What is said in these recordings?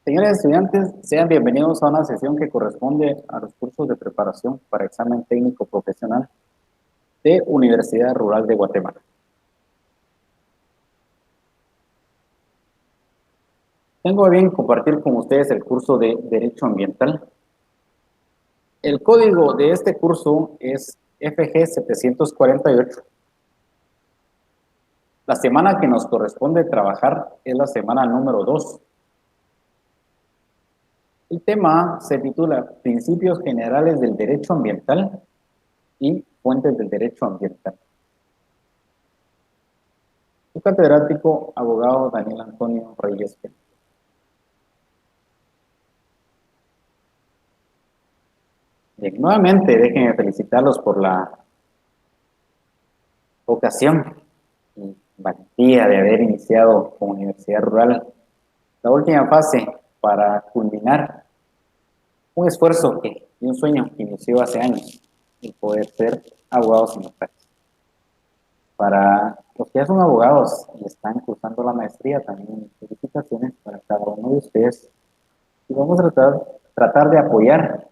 Señores estudiantes, sean bienvenidos a una sesión que corresponde a los cursos de preparación para examen técnico profesional de Universidad Rural de Guatemala. Tengo a bien compartir con ustedes el curso de Derecho Ambiental. El código de este curso es FG 748. La semana que nos corresponde trabajar es la semana número 2. El tema se titula Principios Generales del Derecho Ambiental y Fuentes del Derecho Ambiental. Su catedrático, abogado Daniel Antonio Reyes Pérez. Bien, nuevamente, déjenme felicitarlos por la ocasión y valentía de haber iniciado con Universidad Rural la última fase para culminar un esfuerzo y un sueño que inició hace años, el poder ser abogados y notarios. Para los que ya son abogados y están cursando la maestría, también felicitaciones para cada uno de ustedes. Y vamos a tratar de apoyar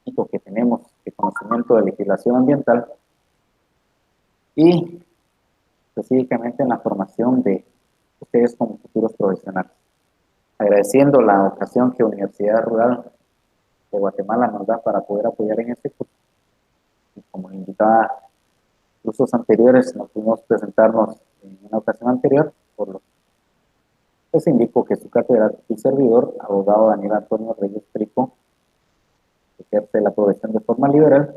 lo que tenemos de conocimiento de legislación ambiental y específicamente en la formación de ustedes como futuros profesionales. Agradeciendo la ocasión que Universidad Rural de Guatemala nos da para poder apoyar en este curso. Y como indicaba cursos anteriores, nos pudimos presentarnos en una ocasión anterior, por lo que les indico que su catedrático y servidor, abogado Daniel Antonio Reyes Trico, ejerce la profesión de forma liberal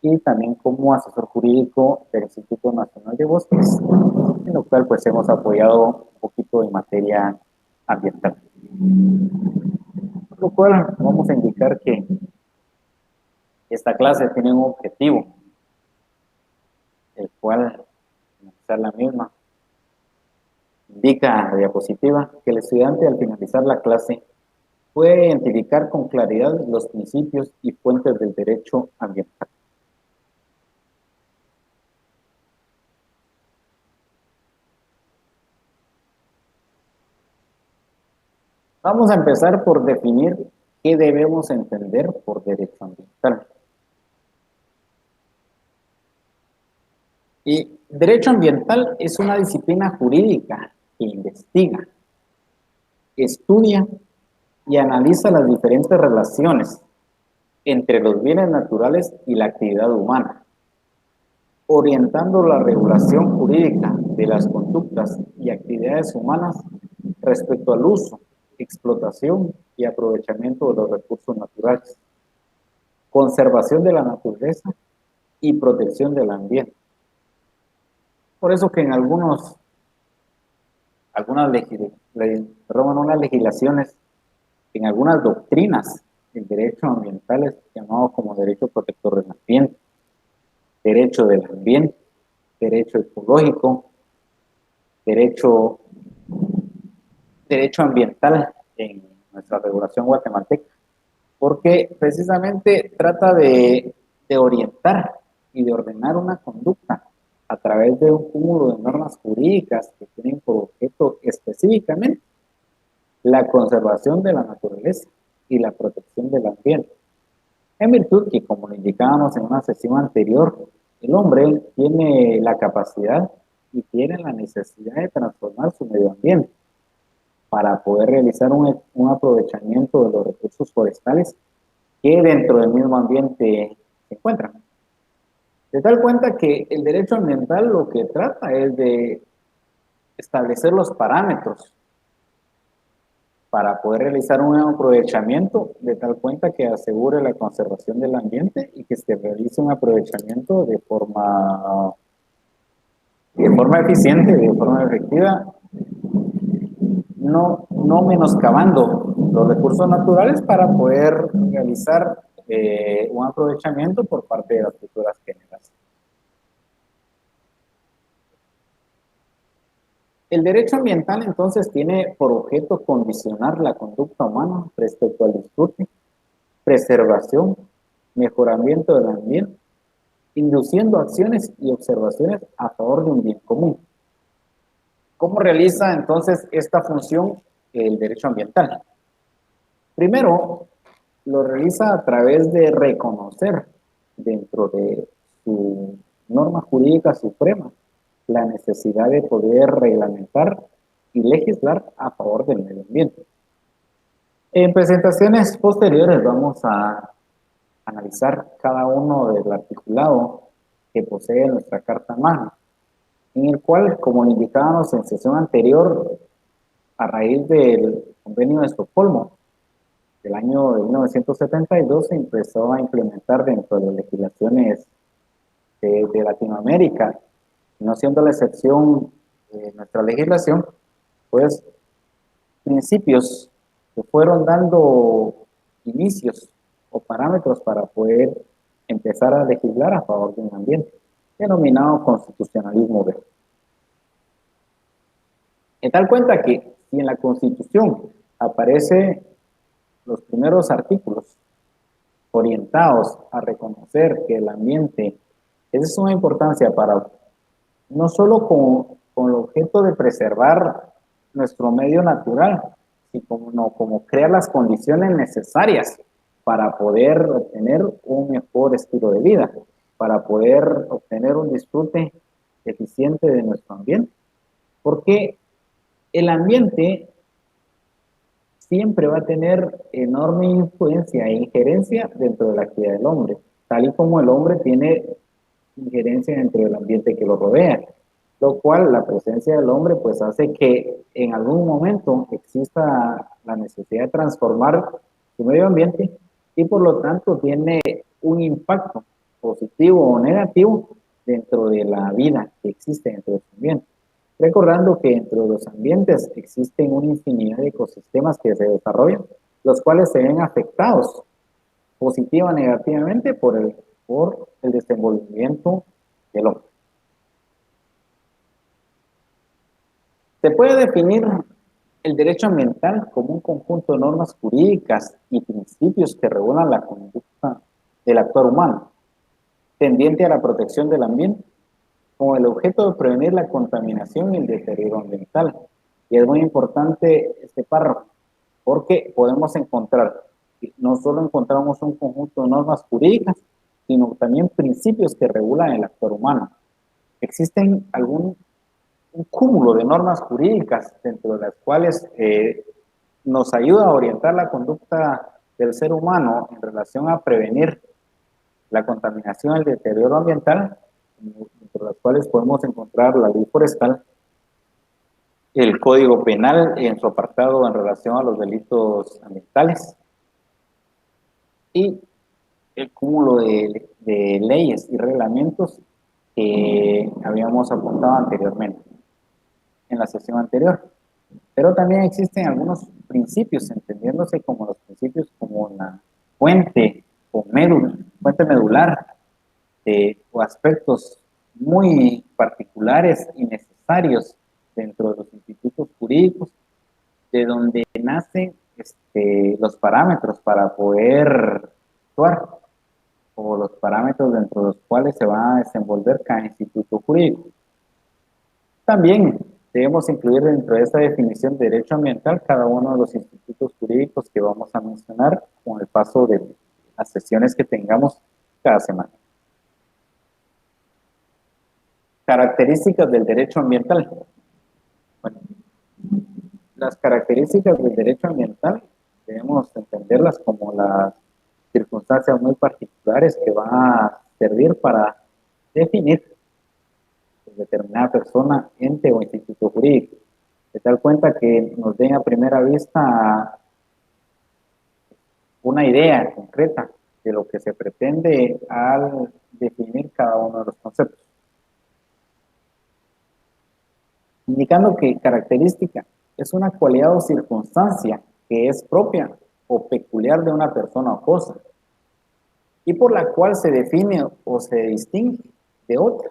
y también como asesor jurídico del Instituto Nacional de Bosques, en lo cual pues hemos apoyado un poquito en materia ambiental. Por lo cual vamos a indicar que esta clase tiene un objetivo, el cual, analizar la misma, indica la diapositiva que el estudiante al finalizar la clase puede identificar con claridad los principios y fuentes del derecho ambiental. Vamos a empezar por definir qué debemos entender por derecho ambiental. Y derecho ambiental es una disciplina jurídica que investiga, estudia y analiza las diferentes relaciones entre los bienes naturales y la actividad humana, orientando la regulación jurídica de las conductas y actividades humanas respecto al uso, explotación y aprovechamiento de los recursos naturales, conservación de la naturaleza y protección del ambiente. Por eso que en algunas legislaciones, en algunas doctrinas, el derecho ambiental es llamado como derecho protector del ambiente, derecho del ambiente, derecho ecológico, derecho ambiental en nuestra regulación guatemalteca, porque precisamente trata de orientar y de ordenar una conducta a través de un cúmulo de normas jurídicas que tienen por objeto específicamente la conservación de la naturaleza y la protección del ambiente. En virtud que, como lo indicábamos en una sesión anterior, el hombre tiene la capacidad y tiene la necesidad de transformar su medio ambiente para poder realizar un aprovechamiento de los recursos forestales que dentro del mismo ambiente se encuentran. De tal cuenta que el derecho ambiental lo que trata es de establecer los parámetros para poder realizar un aprovechamiento de tal cuenta que asegure la conservación del ambiente y que se realice un aprovechamiento de forma eficiente, de forma efectiva, no menoscabando los recursos naturales para poder realizar un aprovechamiento por parte de las futuras generaciones. El derecho ambiental entonces tiene por objeto condicionar la conducta humana respecto al disfrute, preservación, mejoramiento del ambiente, induciendo acciones y observaciones a favor de un bien común. ¿Cómo realiza entonces esta función el derecho ambiental? Primero, lo realiza a través de reconocer dentro de su norma jurídica suprema la necesidad de poder reglamentar y legislar a favor del medio ambiente. En presentaciones posteriores vamos a analizar cada uno del articulado que posee nuestra Carta Magna, en el cual, como indicábamos en sesión anterior, a raíz del Convenio de Estocolmo del año de 1972, se empezó a implementar dentro de las legislaciones de Latinoamérica, no siendo la excepción nuestra legislación, pues principios que fueron dando inicios o parámetros para poder empezar a legislar a favor de un ambiente, denominado constitucionalismo verde. En tal cuenta que si en la Constitución aparecen los primeros artículos orientados a reconocer que el ambiente es de suma importancia para no solo con el objeto de preservar nuestro medio natural, sino como crear las condiciones necesarias para poder obtener un mejor estilo de vida, para poder obtener un disfrute eficiente de nuestro ambiente. Porque el ambiente siempre va a tener enorme influencia e injerencia dentro de la actividad del hombre, tal y como el hombre tiene injerencia dentro del ambiente que lo rodea, lo cual la presencia del hombre pues hace que en algún momento exista la necesidad de transformar su medio ambiente y por lo tanto tiene un impacto positivo o negativo dentro de la vida que existe dentro de su ambiente. Recordando que dentro de los ambientes existen una infinidad de ecosistemas que se desarrollan, los cuales se ven afectados positiva o negativamente por el desenvolvimiento del hombre. Se puede definir el derecho ambiental como un conjunto de normas jurídicas y principios que regulan la conducta del actuar humano, tendiente a la protección del ambiente, con el objeto de prevenir la contaminación y el deterioro ambiental. Y es muy importante este párrafo, porque podemos encontrar, no solo encontramos un conjunto de normas jurídicas, sino también principios que regulan el actuar humano. Existen un cúmulo de normas jurídicas dentro de las cuales nos ayuda a orientar la conducta del ser humano en relación a prevenir la contaminación y el deterioro ambiental, entre las cuales podemos encontrar la ley forestal, el Código Penal en su apartado en relación a los delitos ambientales y el cúmulo de leyes y reglamentos que habíamos apuntado anteriormente, en la sesión anterior. Pero también existen algunos principios, entendiéndose como los principios como la fuente o médula, fuente medular, o aspectos muy particulares y necesarios dentro de los institutos jurídicos, de donde nacen los parámetros para poder actuar, o los parámetros dentro de los cuales se va a desenvolver cada instituto jurídico. También debemos incluir dentro de esta definición de derecho ambiental cada uno de los institutos jurídicos que vamos a mencionar con el paso de las sesiones que tengamos cada semana. Características del derecho ambiental. Bueno, las características del derecho ambiental debemos entenderlas como las circunstancias muy particulares que van a servir para definir determinada persona, ente o instituto jurídico. De tal cuenta que nos den a primera vista una idea concreta de lo que se pretende al definir cada uno de los conceptos. Indicando que característica es una cualidad o circunstancia que es propia o peculiar de una persona o cosa y por la cual se define o se distingue de otra,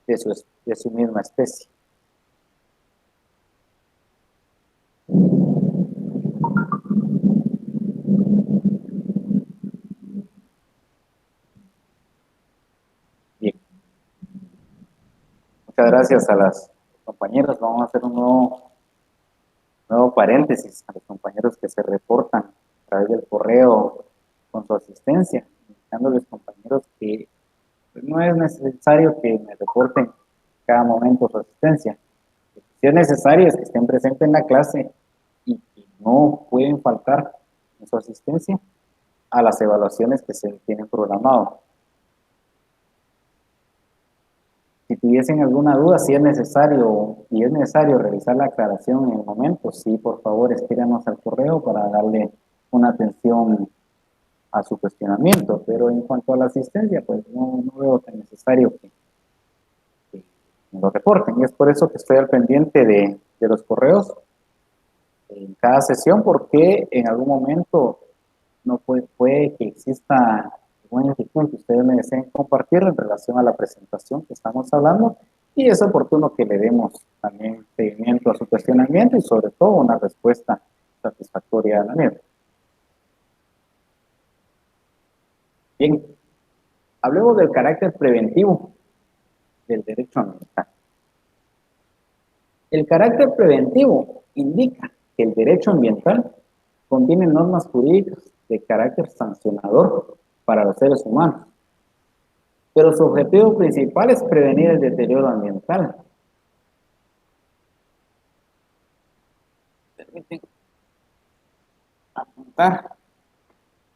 de su misma especie. Bien. Muchas gracias a las compañeras. Vamos a hacer un nuevo Nuevo paréntesis a los compañeros que se reportan a través del correo con su asistencia, indicándoles, compañeros, que pues, no es necesario que me reporten cada momento su asistencia. Si es necesario es que estén presentes en la clase y que no pueden faltar en su asistencia a las evaluaciones que se tienen programado. Si tuviesen alguna duda, si es necesario revisar la aclaración en el momento, sí, por favor, escríbanos al correo para darle una atención a su cuestionamiento. Pero en cuanto a la asistencia, pues no veo tan necesario que me lo reporten. Y es por eso que estoy al pendiente de los correos en cada sesión, porque en algún momento no puede que exista alguna inquietud que ustedes me deseen compartir en relación a la presentación que estamos hablando, y es oportuno que le demos también seguimiento a su cuestionamiento y sobre todo una respuesta satisfactoria a la misma. Bien, hablemos del carácter preventivo del derecho ambiental. El carácter preventivo indica que el derecho ambiental contiene normas jurídicas de carácter sancionador para los seres humanos, pero su objetivo principal es prevenir el deterioro ambiental. Permiten apuntar.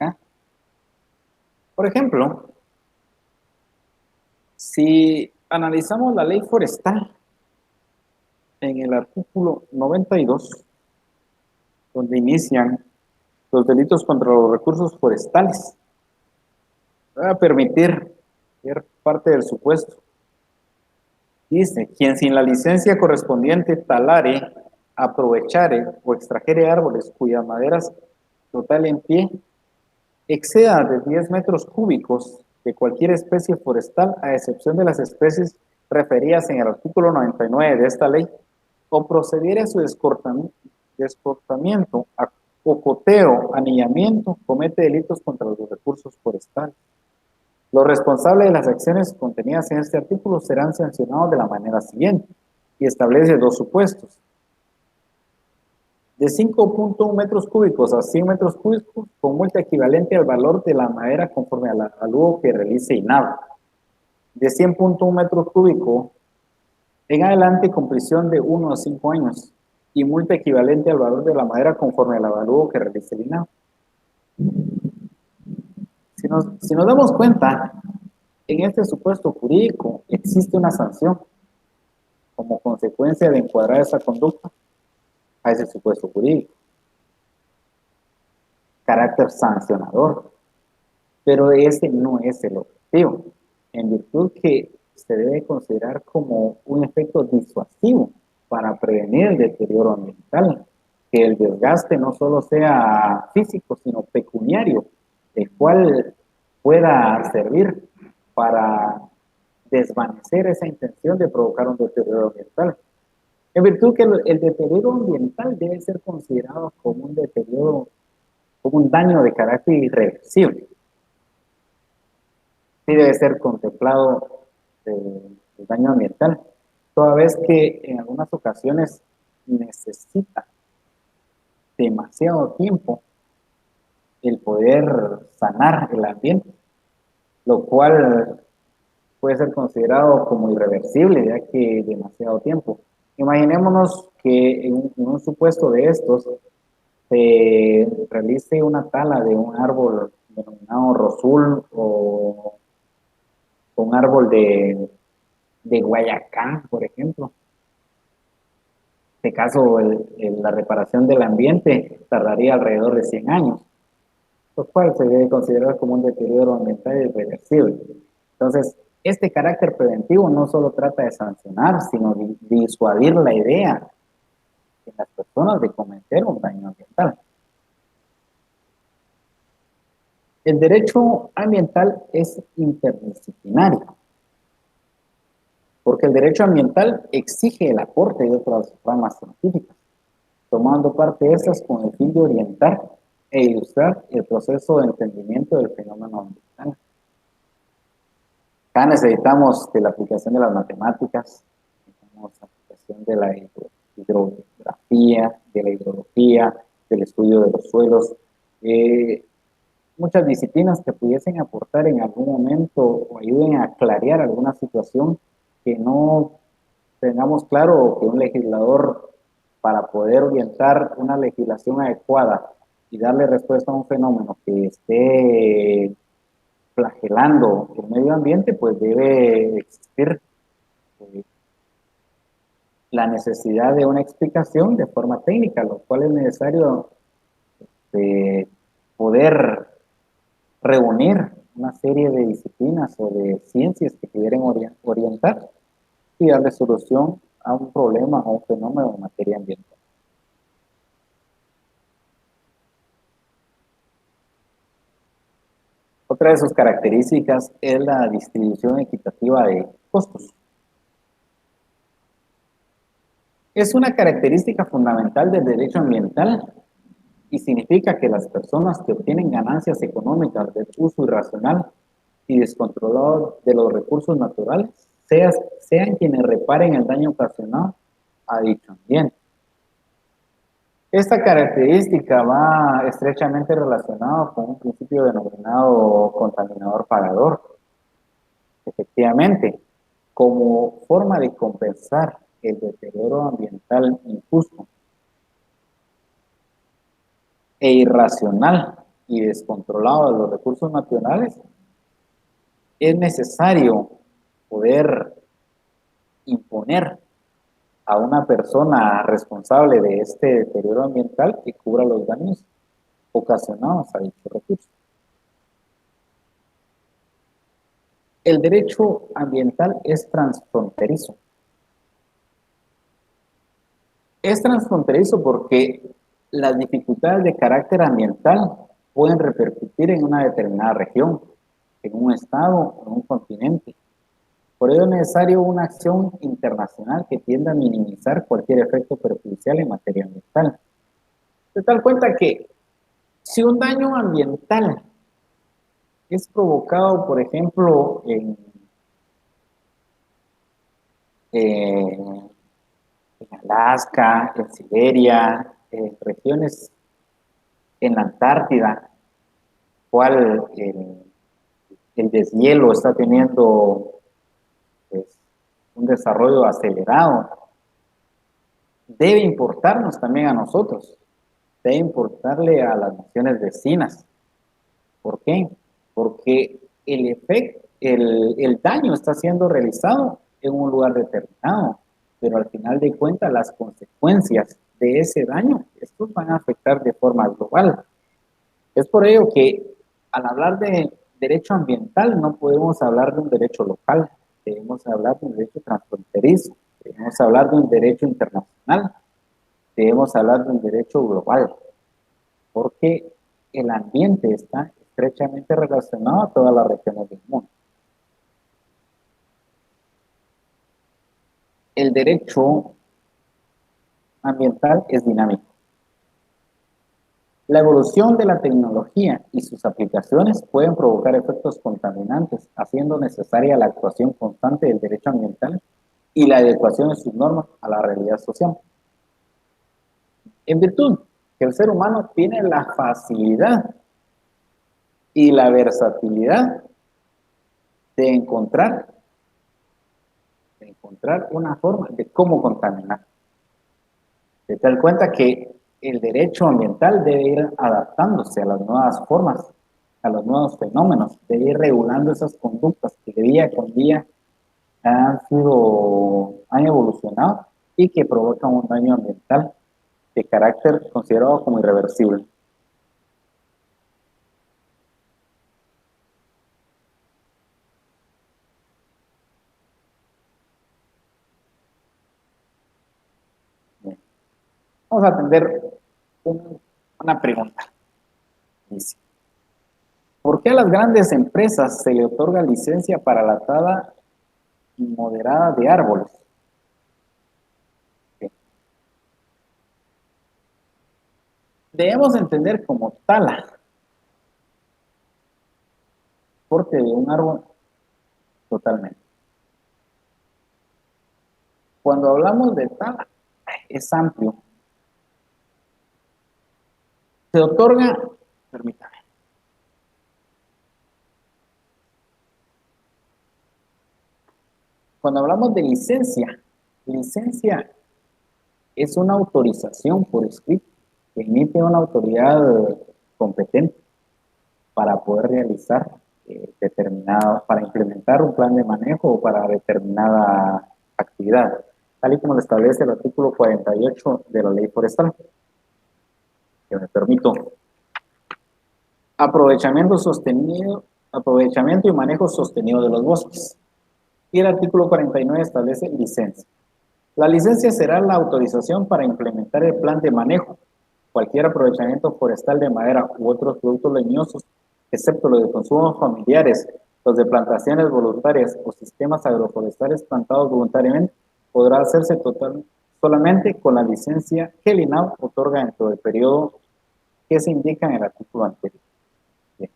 ¿Eh? Por ejemplo, si analizamos la ley forestal en el artículo 92, donde inician los delitos contra los recursos forestales, voy a permitir ver parte del supuesto. Dice, quien sin la licencia correspondiente talare, aprovechare o extrajere árboles cuyas maderas total en pie exceda de 10 metros cúbicos de cualquier especie forestal, a excepción de las especies referidas en el artículo 99 de esta ley, o procediere a su descortamiento, cocoteo, anillamiento, comete delitos contra los recursos forestales. Los responsables de las acciones contenidas en este artículo serán sancionados de la manera siguiente, y establece dos supuestos. De 5.1 metros cúbicos a 100 metros cúbicos, con multa equivalente al valor de la madera conforme al avalúo que realice INAVA. De 100.1 metros cúbicos en adelante, con prisión de 1 a 5 años, y multa equivalente al valor de la madera conforme al avalúo que realice el INAVA. Si nos damos cuenta, en este supuesto jurídico existe una sanción como consecuencia de encuadrar esa conducta a ese supuesto jurídico. Carácter sancionador. Pero ese no es el objetivo, en virtud que se debe considerar como un efecto disuasivo para prevenir el deterioro ambiental, que el desgaste no solo sea físico, sino pecuniario, el cual pueda servir para desvanecer esa intención de provocar un deterioro ambiental. En virtud que el deterioro ambiental debe ser considerado como un deterioro, como un daño de carácter irreversible. Sí debe ser contemplado el daño ambiental, toda vez que en algunas ocasiones necesita demasiado tiempo el poder sanar el ambiente, lo cual puede ser considerado como irreversible, ya que demasiado tiempo. Imaginémonos que en un supuesto de estos se realice una tala de un árbol denominado rosul o un árbol de Guayacán, por ejemplo. En este caso, la reparación del ambiente tardaría alrededor de 100 años, lo cual se debe considerar como un deterioro ambiental irreversible. Entonces, este carácter preventivo no solo trata de sancionar, sino de disuadir la idea de las personas de cometer un daño ambiental. El derecho ambiental es interdisciplinario, porque el derecho ambiental exige el aporte de otras ramas científicas, tomando parte de estas con el fin de orientar e ilustrar el proceso de entendimiento del fenómeno ambiental. Acá necesitamos de la aplicación de las matemáticas, necesitamos la aplicación de la hidrografía, de la hidrología, del estudio de los suelos, muchas disciplinas que pudiesen aportar en algún momento o ayuden a clarear alguna situación que no tengamos claro, que un legislador, para poder orientar una legislación adecuada y darle respuesta a un fenómeno que esté flagelando el medio ambiente, pues debe existir eh, la necesidad de una explicación de forma técnica, lo cual es necesario poder reunir una serie de disciplinas o de ciencias que quieren orientar y darle solución a un problema o un fenómeno en materia ambiental. Otra de sus características es la distribución equitativa de costos. Es una característica fundamental del derecho ambiental y significa que las personas que obtienen ganancias económicas del uso irracional y descontrolado de los recursos naturales sean quienes reparen el daño ocasionado a dicho ambiente. Esta característica va estrechamente relacionada con un principio denominado contaminador pagador. Efectivamente, como forma de compensar el deterioro ambiental injusto e irracional y descontrolado de los recursos naturales, es necesario poder imponer a una persona responsable de este deterioro ambiental que cubra los daños ocasionados a dicho recurso. El derecho ambiental es transfronterizo. Es transfronterizo porque las dificultades de carácter ambiental pueden repercutir en una determinada región, en un estado o en un continente. Por ello es necesario una acción internacional que tienda a minimizar cualquier efecto perjudicial en materia ambiental. De tal cuenta que si un daño ambiental es provocado, por ejemplo, en Alaska, en Siberia, en regiones en la Antártida, cual el deshielo está teniendo pues, un desarrollo acelerado, debe importarnos también a nosotros, debe importarle a las naciones vecinas. ¿Por qué? Porque el daño está siendo realizado en un lugar determinado, pero al final de cuentas las consecuencias de ese daño, estos van a afectar de forma global. Es por ello que al hablar de derecho ambiental no podemos hablar de un derecho local, debemos hablar de un derecho transfronterizo, debemos hablar de un derecho internacional, debemos hablar de un derecho global, porque el ambiente está estrechamente relacionado a todas las regiones del mundo. El derecho ambiental es dinámico. La evolución de la tecnología y sus aplicaciones pueden provocar efectos contaminantes, haciendo necesaria la actuación constante del derecho ambiental y la adecuación de sus normas a la realidad social. En virtud que el ser humano tiene la facilidad y la versatilidad de encontrar una forma de cómo contaminar. De tal cuenta que el derecho ambiental debe ir adaptándose a las nuevas formas, a los nuevos fenómenos, debe ir regulando esas conductas que día con día han evolucionado y que provocan un daño ambiental de carácter considerado como irreversible. Bien. Vamos a atender una pregunta. Dice, ¿por qué a las grandes empresas se le otorga licencia para la tala moderada de árboles? Bien. Debemos entender como tala, corte de un árbol totalmente. Cuando hablamos de tala, es amplio. Se otorga, permítame. Cuando hablamos de licencia es una autorización por escrito que emite una autoridad competente para poder realizar para implementar un plan de manejo o para determinada actividad, tal y como lo establece el artículo 48 de la ley forestal, que me permito. Aprovechamiento sostenido, aprovechamiento y manejo sostenido de los bosques. Y el artículo 49 establece licencia. La licencia será la autorización para implementar el plan de manejo, cualquier aprovechamiento forestal de madera u otros productos leñosos, excepto los de consumo familiares, los de plantaciones voluntarias o sistemas agroforestales plantados voluntariamente, podrá hacerse solamente con la licencia que el INAH otorga dentro del periodo que se indica en el artículo anterior. Bien.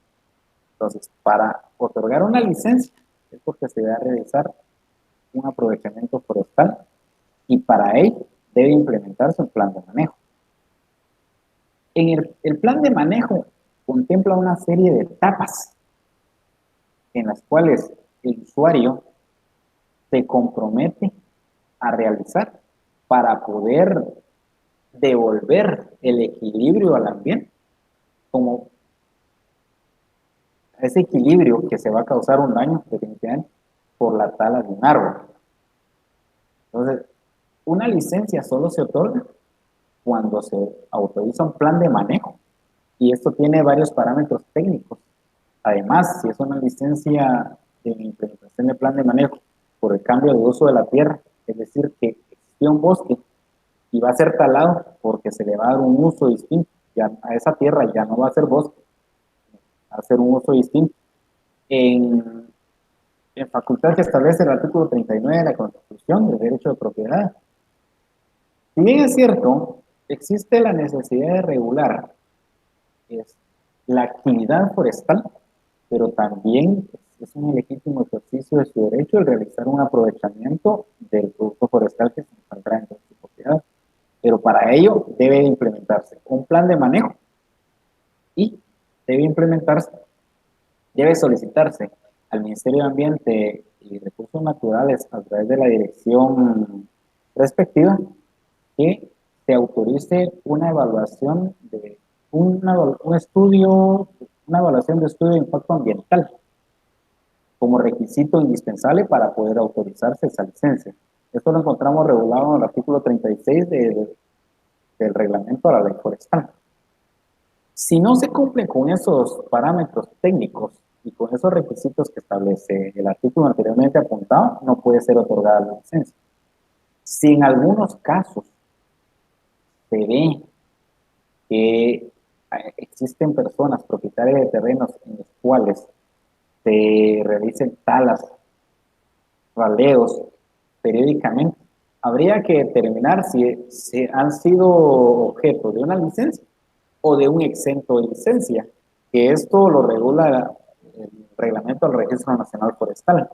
Entonces, para otorgar una licencia es porque se debe realizar un aprovechamiento forestal y para ello debe implementarse un plan de manejo. El plan de manejo contempla una serie de etapas en las cuales el usuario se compromete a realizar para poder devolver el equilibrio al ambiente, como ese equilibrio que se va a causar un daño definitivamente por la tala de un árbol. Entonces, una licencia solo se otorga cuando se autoriza un plan de manejo y esto tiene varios parámetros técnicos. Además, si es una licencia de implementación de plan de manejo por el cambio de uso de la tierra, es decir, que existía un bosque y va a ser talado porque se le va a dar un uso distinto, ya a esa tierra ya no va a ser bosque, va a ser un uso distinto. En facultad que establece el artículo 39 de la Constitución del Derecho de Propiedad. Si bien es cierto, existe la necesidad de regular la actividad forestal, pero también es un legítimo ejercicio de su derecho el realizar un aprovechamiento del producto forestal que se encuentra en su propiedad. Pero para ello debe implementarse un plan de manejo y debe solicitarse al Ministerio de Ambiente y Recursos Naturales a través de la dirección respectiva que se autorice una evaluación de una evaluación de estudio de impacto ambiental como requisito indispensable para poder autorizarse esa licencia. Esto lo encontramos regulado en el artículo 36 del reglamento de la ley forestal. Si no se cumple con esos parámetros técnicos y con esos requisitos que establece el artículo anteriormente apuntado, no puede ser otorgada la licencia. Si en algunos casos se ve que existen personas propietarias de terrenos en los cuales se realicen talas, raleos periódicamente, habría que determinar si han sido objeto de una licencia o de un exento de licencia, que esto lo regula el reglamento del Registro Nacional Forestal,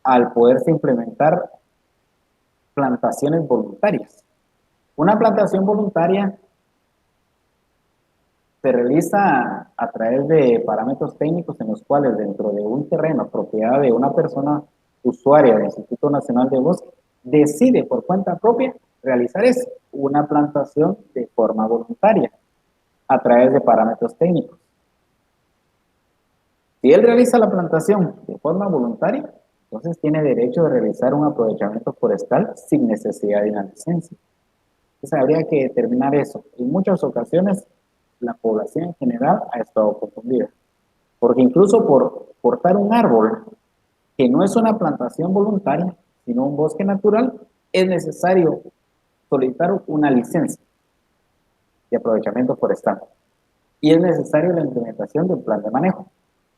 al poderse implementar plantaciones voluntarias. Una plantación voluntaria se realiza a través de parámetros técnicos en los cuales dentro de un terreno propiedad de una persona usuaria del Instituto Nacional de Bosque decide por cuenta propia realizar una plantación de forma voluntaria a través de parámetros técnicos. Si él realiza la plantación de forma voluntaria, entonces tiene derecho de realizar un aprovechamiento forestal sin necesidad de una licencia. Entonces habría que determinar eso. En muchas ocasiones la población en general ha estado confundida, porque incluso por cortar un árbol que no es una plantación voluntaria, sino un bosque natural, es necesario solicitar una licencia de aprovechamiento forestal y es necesario la implementación de un plan de manejo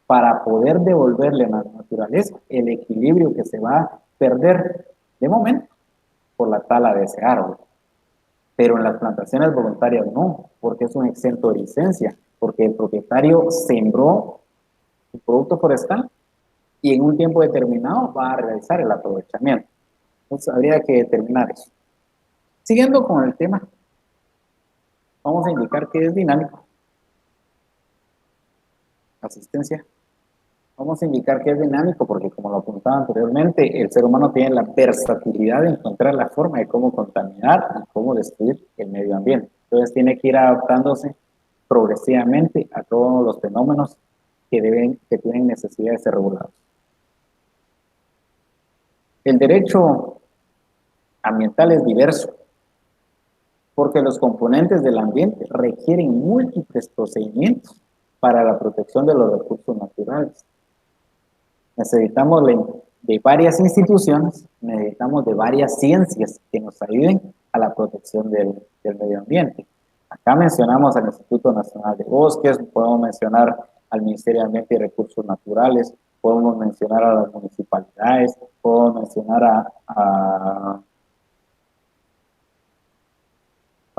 para poder devolverle a la naturaleza el equilibrio que se va a perder de momento por la tala de ese árbol. Pero en las plantaciones voluntarias no, porque es un exento de licencia, porque el propietario sembró su producto forestal y en un tiempo determinado va a realizar el aprovechamiento. Entonces habría que determinar eso. Siguiendo con el tema, vamos a indicar que es dinámico. Asistencia. Vamos a indicar que es dinámico porque, como lo apuntaba anteriormente, el ser humano tiene la versatilidad de encontrar la forma de cómo contaminar y cómo destruir el medio ambiente. Entonces tiene que ir adaptándose progresivamente a todos los fenómenos que tienen necesidad de ser regulados. El derecho ambiental es diverso porque los componentes del ambiente requieren múltiples procedimientos para la protección de los recursos naturales. Necesitamos de varias instituciones, necesitamos de varias ciencias que nos ayuden a la protección del medio ambiente. Acá mencionamos al Instituto Nacional de Bosques, podemos mencionar al Ministerio de Ambiente y Recursos Naturales, podemos mencionar a las municipalidades, podemos mencionar a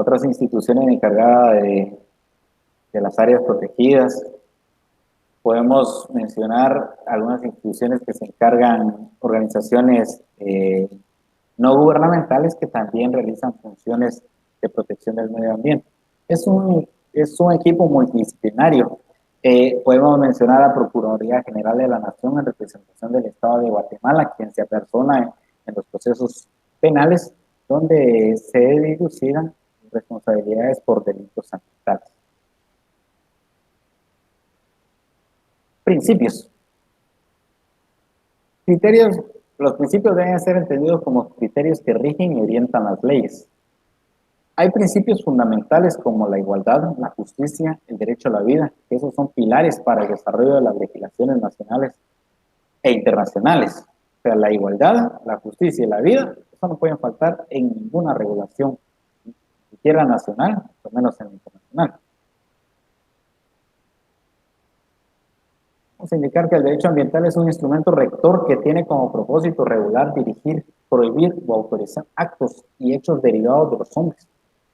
otras instituciones encargadas de las áreas protegidas. Podemos mencionar algunas instituciones que se encargan, organizaciones no gubernamentales que también realizan funciones de protección del medio ambiente. Es un equipo multidisciplinario. Podemos mencionar a la Procuraduría General de la Nación en representación del Estado de Guatemala, quien se apersona en los procesos penales donde se dilucidan responsabilidades por delitos ambientales. Principios. Criterios. Los principios deben ser entendidos como criterios que rigen y orientan las leyes. Hay principios fundamentales como la igualdad, la justicia, el derecho a la vida, que esos son pilares para el desarrollo de las legislaciones nacionales e internacionales. O sea, la igualdad, la justicia y la vida, eso no pueden faltar en ninguna regulación, ni siquiera nacional, mucho menos en la internacional. Vamos a indicar que el derecho ambiental es un instrumento rector que tiene como propósito regular, dirigir, prohibir o autorizar actos y hechos derivados de los hombres.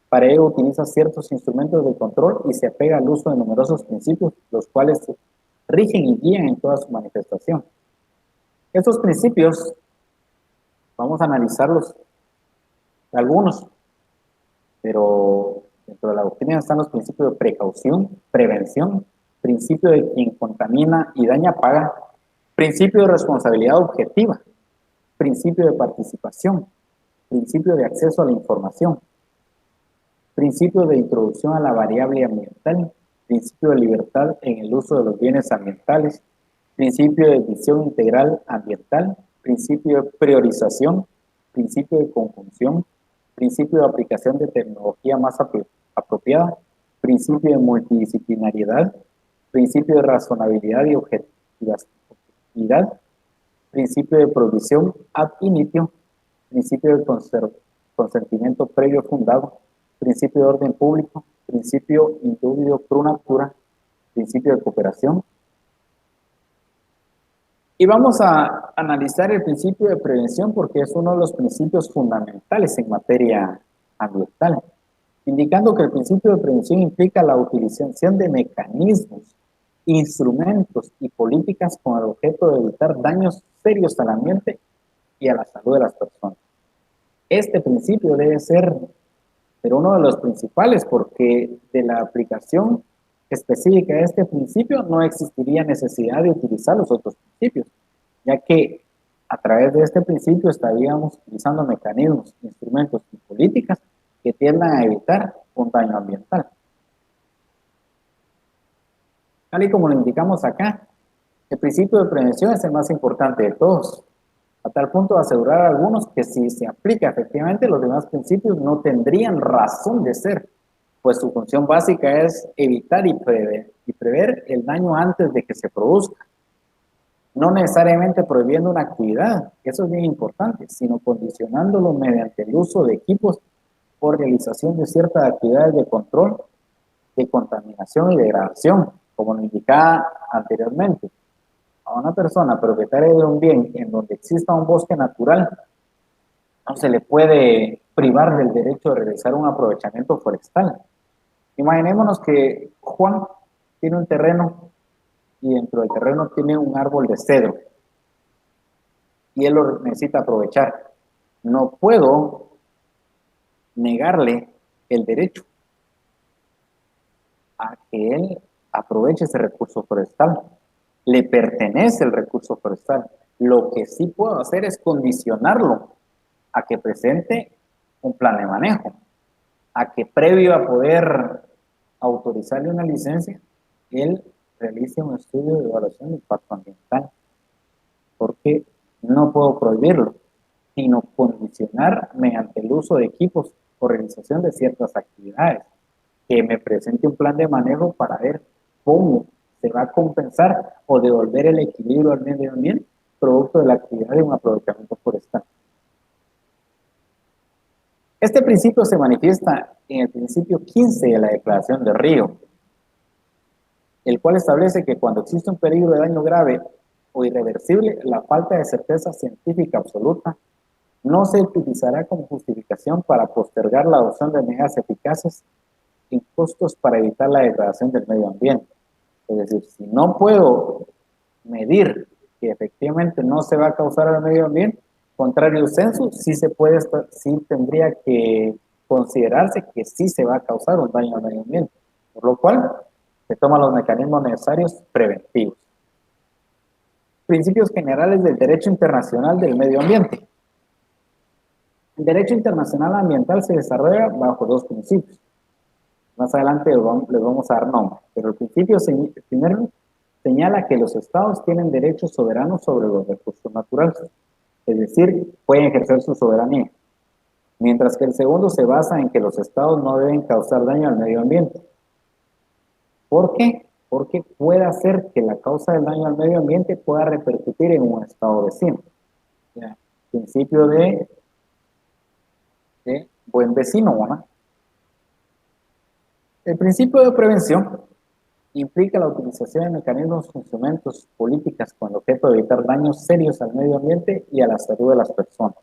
Para ello utiliza ciertos instrumentos de control y se apega al uso de numerosos principios, los cuales rigen y guían en toda su manifestación. Estos principios, vamos a analizarlos, algunos, pero dentro de la doctrina están los principios de precaución, prevención, principio de quien contamina y daña paga, principio de responsabilidad objetiva, principio de participación, principio de acceso a la información, principio de introducción a la variable ambiental, principio de libertad en el uso de los bienes ambientales, principio de visión integral ambiental, principio de priorización, principio de conjunción, principio de aplicación de tecnología más apropiada, principio de multidisciplinariedad, principio de razonabilidad y objetividad, principio de provisión ad initio, principio de consentimiento previo fundado, principio de orden público, principio indubio pro natura, principio de cooperación. Y vamos a analizar el principio de prevención porque es uno de los principios fundamentales en materia ambiental, indicando que el principio de prevención implica la utilización de mecanismos, instrumentos y políticas con el objeto de evitar daños serios al ambiente y a la salud de las personas. Este principio debe ser uno de los principales porque de la aplicación específica de este principio no existiría necesidad de utilizar los otros principios, ya que a través de este principio estaríamos utilizando mecanismos, instrumentos y políticas que tiendan a evitar un daño ambiental. Tal y como lo indicamos acá, el principio de prevención es el más importante de todos, a tal punto de asegurar a algunos que si se aplica efectivamente los demás principios no tendrían razón de ser, pues su función básica es evitar y prever el daño antes de que se produzca. No necesariamente prohibiendo una actividad, eso es bien importante, sino condicionándolo mediante el uso de equipos o realización de ciertas actividades de control, de contaminación y degradación, como lo indicaba anteriormente. A una persona propietaria de un bien en donde exista un bosque natural, no se le puede privar del derecho de realizar un aprovechamiento forestal. Imaginémonos que Juan tiene un terreno y dentro del terreno tiene un árbol de cedro y él lo necesita aprovechar. No puedo negarle el derecho a que él aproveche ese recurso forestal. Le pertenece el recurso forestal. Lo que sí puedo hacer es condicionarlo a que presente un plan de manejo, a que previo a poder autorizarle una licencia, él realice un estudio de evaluación de impacto ambiental, porque no puedo prohibirlo, sino condicionar mediante el uso de equipos o realización de ciertas actividades, que me presente un plan de manejo para ver cómo se va a compensar o devolver el equilibrio al medio ambiente producto de la actividad de un aprovechamiento forestal. Este principio se manifiesta en el principio 15 de la Declaración de Río, el cual establece que cuando existe un peligro de daño grave o irreversible, la falta de certeza científica absoluta no se utilizará como justificación para postergar la adopción de medidas eficaces en costos para evitar la degradación del medio ambiente. Es decir, si no puedo medir que efectivamente no se va a causar al medio ambiente, contrario al censo, sí se puede, sí tendría que considerarse que sí se va a causar un daño al medio ambiente, por lo cual se toman los mecanismos necesarios preventivos. Principios generales del derecho internacional del medio ambiente. El derecho internacional ambiental se desarrolla bajo dos principios. Más adelante les vamos a dar nombre, pero el principio primero señala que los estados tienen derechos soberanos sobre los recursos naturales, es decir, pueden ejercer su soberanía, mientras que el segundo se basa en que los estados no deben causar daño al medio ambiente. ¿Por qué? Porque puede hacer que la causa del daño al medio ambiente pueda repercutir en un estado vecino. ¿Ya? Principio de buen vecino, ¿no? El principio de prevención implica la utilización de mecanismos, instrumentos, políticas con el objeto de evitar daños serios al medio ambiente y a la salud de las personas.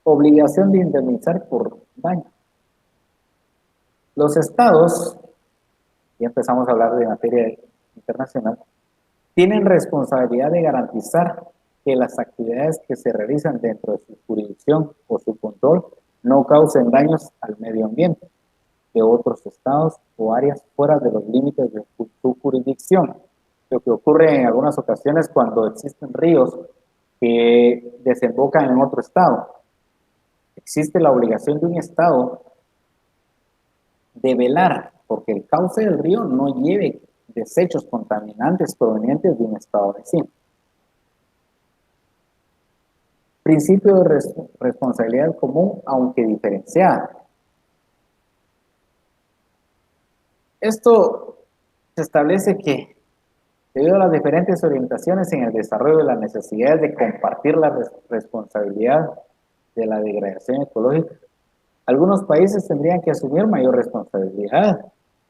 Obligación de indemnizar por daño. Los estados, ya empezamos a hablar de materia internacional, tienen responsabilidad de garantizar que las actividades que se realizan dentro de su jurisdicción o su control no causen daños al medio ambiente de otros estados o áreas fuera de los límites de su jurisdicción. Lo que ocurre en algunas ocasiones cuando existen ríos que desembocan en otro estado. Existe la obligación de un estado de velar porque el cauce del río no lleve desechos contaminantes provenientes de un estado vecino. Principio de responsabilidad común, aunque diferenciada. Esto se establece que, debido a las diferentes orientaciones en el desarrollo de las necesidades de compartir la responsabilidad de la degradación ecológica, algunos países tendrían que asumir mayor responsabilidad,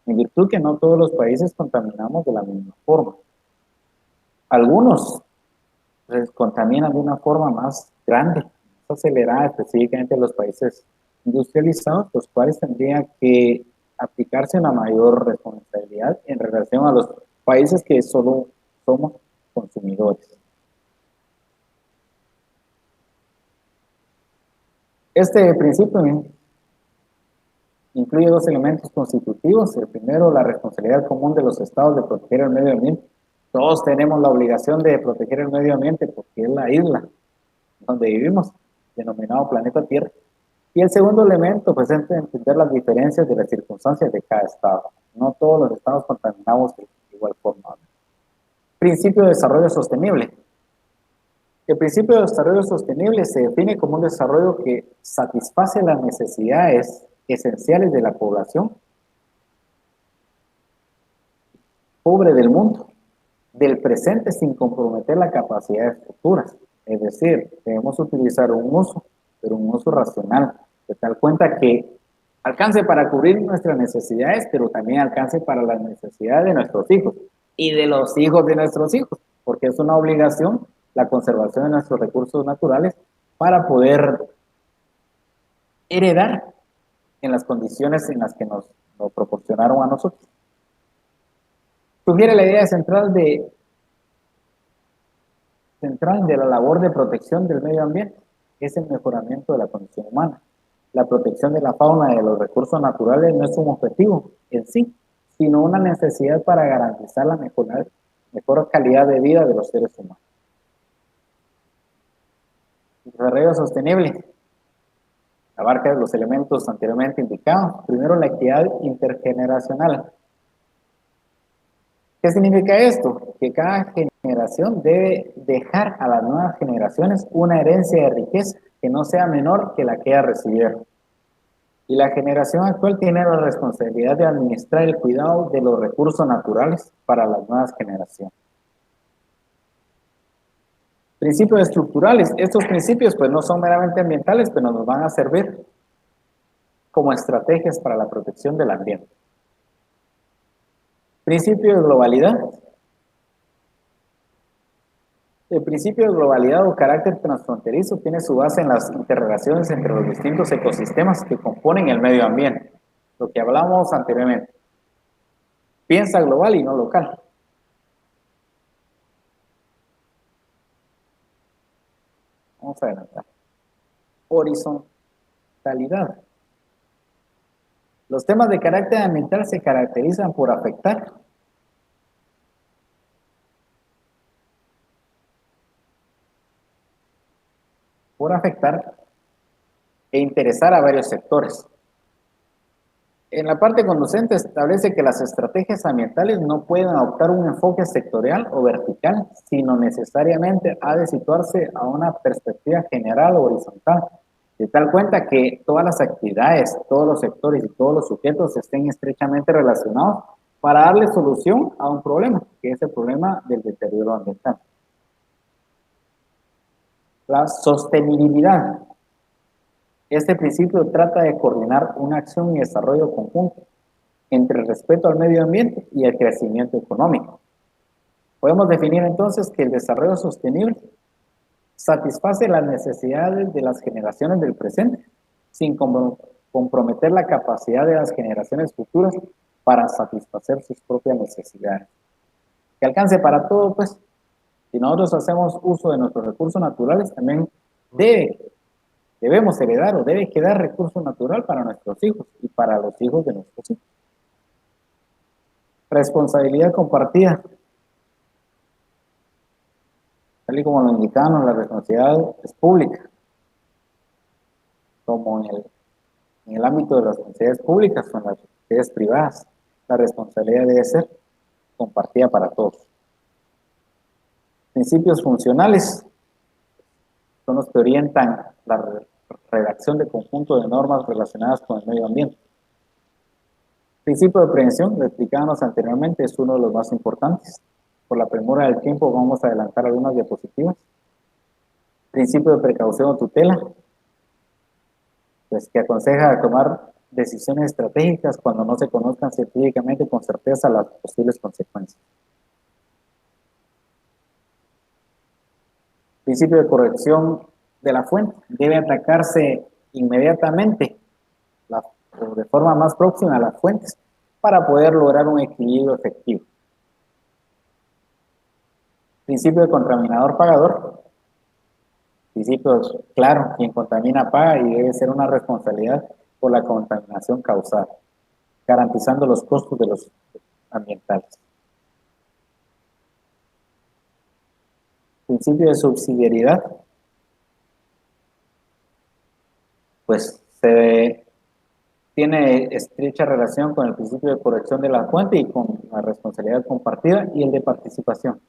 en virtud que no todos los países contaminamos de la misma forma. Algunos contaminan de una forma más grande, más acelerada, específicamente los países industrializados, los cuales tendrían que aplicarse una mayor responsabilidad en relación a los países que solo somos consumidores. Este principio incluye dos elementos constitutivos. El primero, la responsabilidad común de los estados de proteger el medio ambiente. Todos tenemos la obligación de proteger el medio ambiente porque es la isla donde vivimos, denominado planeta Tierra. Y el segundo elemento, pues, es entender las diferencias de las circunstancias de cada estado. No todos los estados contaminamos de igual forma. Principio de desarrollo sostenible. El principio de desarrollo sostenible se define como un desarrollo que satisface las necesidades esenciales de la población pobre del mundo, del presente sin comprometer las capacidades futuras. Es decir, debemos utilizar un uso, pero un uso racional, de tal cuenta que alcance para cubrir nuestras necesidades, pero también alcance para las necesidades de nuestros hijos y de los hijos de nuestros hijos, porque es una obligación la conservación de nuestros recursos naturales para poder heredar en las condiciones en las que nos lo proporcionaron a nosotros. Sugiere la idea central de la labor de protección del medio ambiente. es el mejoramiento de la condición humana. La protección de la fauna y de los recursos naturales no es un objetivo en sí, sino una necesidad para garantizar la mejor calidad de vida de los seres humanos. Desarrollo sostenible abarca los elementos anteriormente indicados. Primero, la equidad intergeneracional. ¿Qué significa esto? Que cada generación debe dejar a las nuevas generaciones una herencia de riqueza que no sea menor que la que ella recibieron. Y la generación actual tiene la responsabilidad de administrar el cuidado de los recursos naturales para las nuevas generaciones. Principios estructurales. Estos principios pues no son meramente ambientales, pero nos van a servir como estrategias para la protección del ambiente. Principio de globalidad. El principio de globalidad o carácter transfronterizo tiene su base en las interrelaciones entre los distintos ecosistemas que componen el medio ambiente, lo que hablamos anteriormente. Piensa global y no local. Vamos a adelantar. Horizontalidad. Los temas de carácter ambiental se caracterizan por afectar e interesar a varios sectores. En la parte conducente establece que las estrategias ambientales no pueden adoptar un enfoque sectorial o vertical, sino necesariamente ha de situarse a una perspectiva general o horizontal, de tal cuenta que todas las actividades, todos los sectores y todos los sujetos estén estrechamente relacionados para darle solución a un problema, que es el problema del deterioro ambiental. La sostenibilidad. Este principio trata de coordinar una acción y desarrollo conjunto entre el respeto al medio ambiente y el crecimiento económico. Podemos definir entonces que el desarrollo sostenible satisface las necesidades de las generaciones del presente sin comprometer la capacidad de las generaciones futuras para satisfacer sus propias necesidades. Que alcance para todo, pues, si nosotros hacemos uso de nuestros recursos naturales, también debemos heredar o debe quedar recurso natural para nuestros hijos y para los hijos de nuestros hijos. Responsabilidad compartida. Tal y como lo indicamos, la responsabilidad es pública. Como en el ámbito de las responsabilidades públicas son las responsabilidades privadas. La responsabilidad debe ser compartida para todos. Principios funcionales son los que orientan la redacción de conjunto de normas relacionadas con el medio ambiente. Principio de prevención, lo explicábamos anteriormente, es uno de los más importantes. Por la premura del tiempo vamos a adelantar algunas diapositivas. Principio de precaución o tutela, pues que aconseja tomar decisiones estratégicas cuando no se conozcan científicamente con certeza las posibles consecuencias. Principio de corrección de la fuente, debe atacarse inmediatamente o de forma más próxima a las fuentes para poder lograr un equilibrio efectivo. Principio de contaminador pagador. Principio claro, quien contamina paga y debe ser una responsabilidad por la contaminación causada, garantizando los costos de los ambientales. Principio de subsidiariedad. Pues tiene estrecha relación con el principio de corrección de la fuente y con la responsabilidad compartida y el de participación.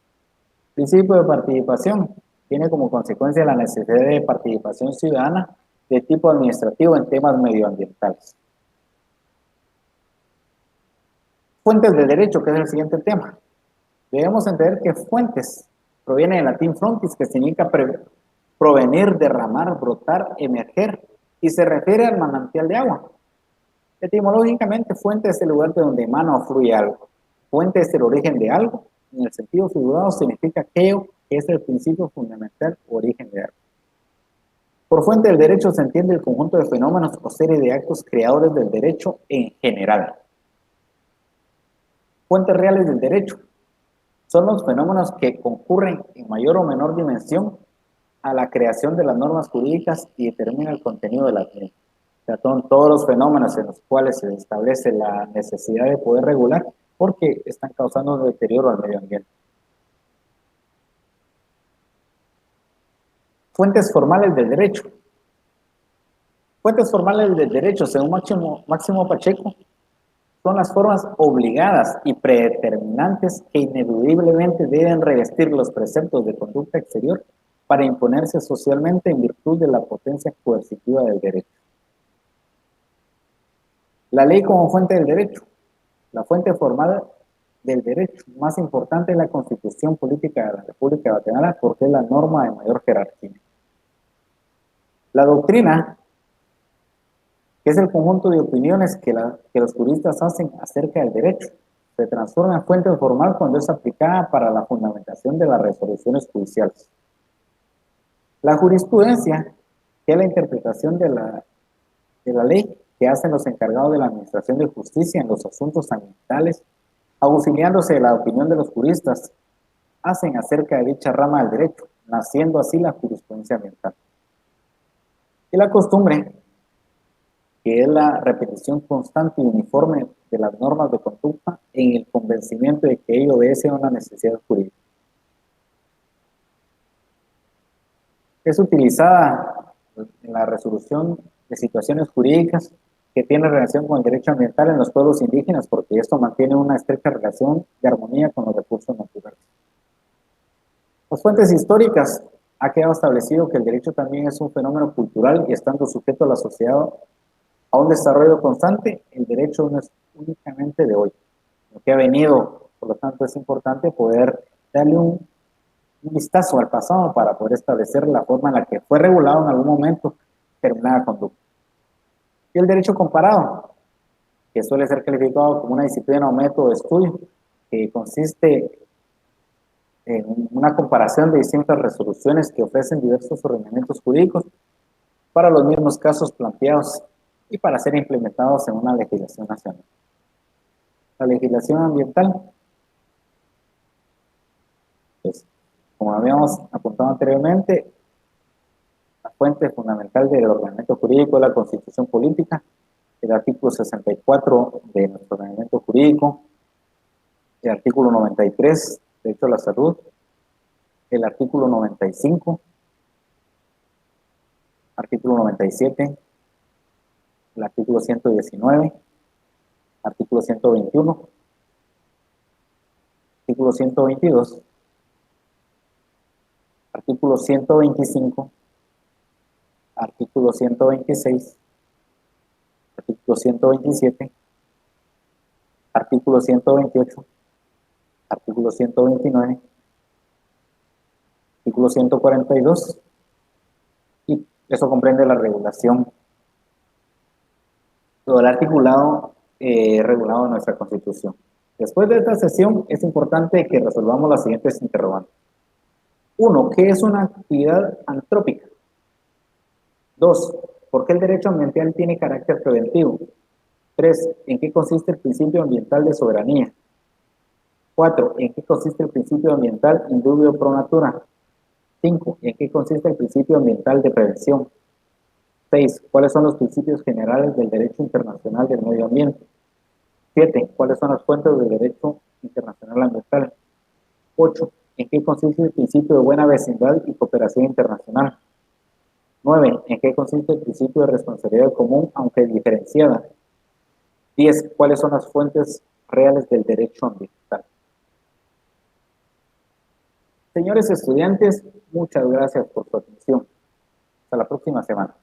Principio de participación tiene como consecuencia la necesidad de participación ciudadana de tipo administrativo en temas medioambientales. Fuentes de derecho, que es el siguiente tema. Debemos entender que fuentes proviene del latín frontis, que significa provenir, derramar, brotar, emerger, y se refiere al manantial de agua. Etimológicamente, fuente es el lugar de donde emana o fluye algo. Fuente es el origen de algo. En el sentido figurado significa aquello que es el principio fundamental o origen de algo. Por fuente del derecho se entiende el conjunto de fenómenos o serie de actos creadores del derecho en general. Fuentes reales del derecho son los fenómenos que concurren en mayor o menor dimensión a la creación de las normas jurídicas y determina el contenido de las mismas. O sea, son todos los fenómenos en los cuales se establece la necesidad de poder regular porque están causando un deterioro al medio ambiente. Fuentes formales del derecho. Fuentes formales del derecho, según Máximo Pacheco, son las formas obligadas y predeterminantes que ineludiblemente deben revestir los preceptos de conducta exterior para imponerse socialmente en virtud de la potencia coercitiva del derecho. La ley como fuente del derecho. La fuente formal del derecho más importante es la Constitución Política de la República de Guatemala porque es la norma de mayor jerarquía. La doctrina, que es el conjunto de opiniones que los juristas hacen acerca del derecho, se transforma en fuente formal cuando es aplicada para la fundamentación de las resoluciones judiciales. La jurisprudencia, que es la interpretación de la ley que hacen los encargados de la administración de justicia en los asuntos ambientales, auxiliándose de la opinión de los juristas, hacen acerca de dicha rama del derecho, naciendo así la jurisprudencia ambiental. Y la costumbre, que es la repetición constante y uniforme de las normas de conducta en el convencimiento de que ello obedece a una necesidad jurídica. Es utilizada en la resolución de situaciones jurídicas que tienen relación con el derecho ambiental en los pueblos indígenas porque esto mantiene una estrecha relación de armonía con los recursos naturales. Las fuentes históricas. Ha quedado establecido que el derecho también es un fenómeno cultural y estando sujeto a la sociedad a un desarrollo constante, el derecho no es únicamente de hoy, lo que ha venido, por lo tanto es importante poder darle un vistazo al pasado para poder establecer la forma en la que fue regulado en algún momento determinada conducta. Y el derecho comparado, que suele ser calificado como una disciplina o método de estudio, que consiste en una comparación de distintas resoluciones que ofrecen diversos ordenamientos jurídicos para los mismos casos planteados y para ser implementados en una legislación nacional. La legislación ambiental, pues, como habíamos apuntado anteriormente, la fuente fundamental del ordenamiento jurídico es la Constitución Política, el artículo 64 de nuestro ordenamiento jurídico, el artículo 93, derecho a la salud, el artículo 95, artículo 97, el artículo 119, artículo 121, artículo 122, artículo 125, artículo 126, artículo 127, artículo 128, artículo 129, artículo 142, y eso comprende la regulación, todo el articulado regulado en nuestra Constitución. Después de esta sesión es importante que resolvamos las siguientes interrogantes. 1. ¿Qué es una actividad antrópica? 2. ¿Por qué el derecho ambiental tiene carácter preventivo? 3. ¿En qué consiste el principio ambiental de soberanía? 4. ¿En qué consiste el principio ambiental indubio pro natura? 5. ¿En qué consiste el principio ambiental de prevención? 6. ¿Cuáles son los principios generales del derecho internacional del medio ambiente? 7. ¿Cuáles son las fuentes del derecho internacional ambiental? 8. ¿En qué consiste el principio de buena vecindad y cooperación internacional? 9. ¿En qué consiste el principio de responsabilidad común, aunque diferenciada? 10. ¿Cuáles son las fuentes reales del derecho ambiental? Señores estudiantes, muchas gracias por su atención. Hasta la próxima semana.